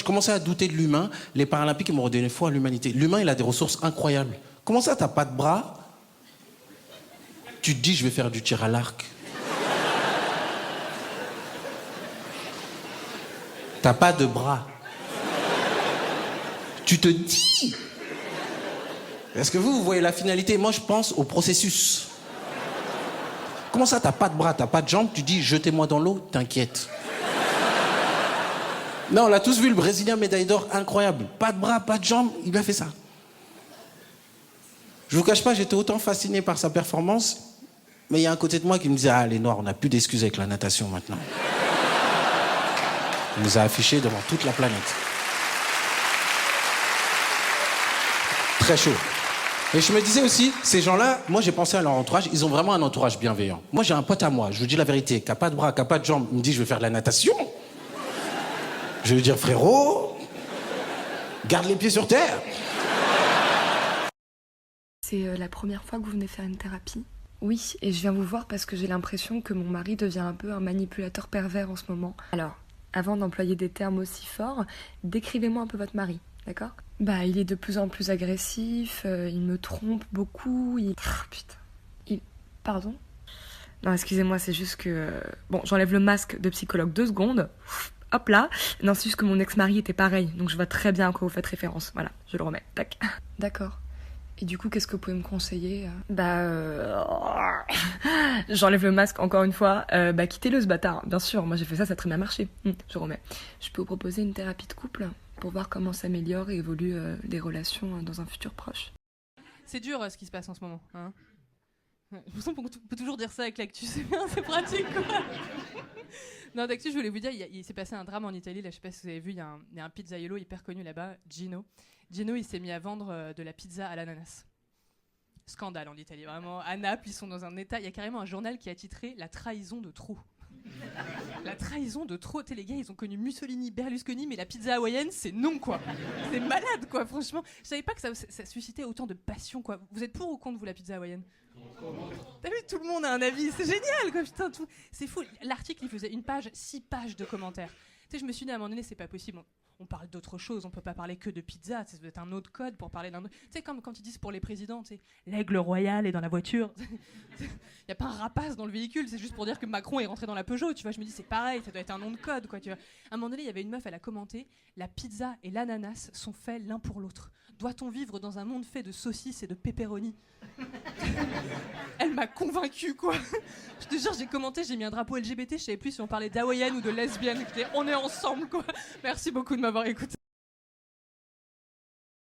commençais à douter de l'humain. Les Paralympiques, ils m'ont redonné foi à l'humanité. L'humain, il a des ressources incroyables. Comment ça, t'as pas de bras? Tu te dis, je vais faire du tir à l'arc. T'as pas de bras. Tu te dis. Est-ce que vous voyez la finalité? Moi, je pense au processus. Comment ça, t'as pas de bras, t'as pas de jambes? Tu dis, jetez-moi dans l'eau, t'inquiète. Non, on l'a tous vu, le Brésilien médaille d'or, incroyable. Pas de bras, pas de jambes, il a fait ça. Je vous cache pas, j'étais autant fasciné par sa performance, mais il y a un côté de moi qui me disait, ah, les Noirs, on n'a plus d'excuses avec la natation maintenant. Il nous a affichés devant toute la planète. Très chaud. Et je me disais aussi, ces gens-là, moi j'ai pensé à leur entourage, ils ont vraiment un entourage bienveillant. Moi j'ai un pote à moi, je vous dis la vérité, qui n'a pas de bras, qui n'a pas de jambes, il me dit je vais faire de la natation. Je vais lui dire frérot, garde les pieds sur terre. C'est la première fois que vous venez faire une thérapie? Oui, et je viens vous voir parce que j'ai l'impression que mon mari devient un peu un manipulateur pervers en ce moment. Alors, avant d'employer des termes aussi forts, décrivez-moi un peu votre mari, d'accord? Bah, il est de plus en plus agressif, il me trompe beaucoup, putain. Pardon? Non, excusez-moi, c'est juste que... Bon, j'enlève le masque de psychologue 2 secondes. Hop là. Non, c'est juste que mon ex-mari était pareil, donc je vois très bien à quoi vous faites référence. Voilà, je le remets. Tac. D'accord. Et du coup, qu'est-ce que vous pouvez me conseiller? J'enlève le masque encore une fois. Quittez-le, ce bâtard. Bien sûr, moi j'ai fait ça, ça a très bien marché. Je remets. Je peux vous proposer une thérapie de couple pour voir comment s'améliorent et évoluent les relations dans un futur proche. C'est dur ce qui se passe en ce moment. Hein, je me sens qu'on peut toujours dire ça avec l'actu, c'est bien, c'est pratique quoi. Non, d'actu, je voulais vous dire, il s'est passé un drame en Italie, là je sais pas si vous avez vu, il y a un pizzaiolo hyper connu là-bas, Gino. Gino, il s'est mis à vendre de la pizza à l'ananas. Scandale en Italie, vraiment. À Naples, ils sont dans un état, il y a carrément un journal qui a titré « La trahison de trop ». La trahison de trop, les gars, ils ont connu Mussolini, Berlusconi, mais la pizza hawaïenne, c'est non, quoi. C'est malade, quoi, franchement. Je savais pas que ça suscitait autant de passion, quoi. Vous êtes pour ou contre, vous, la pizza hawaïenne? T'as vu, tout le monde a un avis, c'est génial, quoi, putain, tout. C'est fou. L'article, il faisait 6 pages de commentaires. Tu sais, je me suis dit, à un moment donné, c'est pas possible. On parle d'autre chose, on peut pas parler que de pizza, ça doit être un autre code pour parler d'un autre... Tu sais, comme quand ils disent pour les présidents, tu sais, l'aigle royal est dans la voiture. Y a pas un rapace dans le véhicule, c'est juste pour dire que Macron est rentré dans la Peugeot, tu vois. Je me dis, c'est pareil, ça doit être un nom de code, quoi, tu vois. À un moment donné, il y avait une meuf, elle a commenté, la pizza et l'ananas sont faits l'un pour l'autre. Doit-on vivre dans un monde fait de saucisses et de pepperoni? Elle m'a convaincue, quoi. Je te jure, j'ai commenté, j'ai mis un drapeau LGBT, je savais plus si on parlait d'hawaïenne ou de lesbienne. On est ensemble, quoi. Merci beaucoup de m'avoir écouté.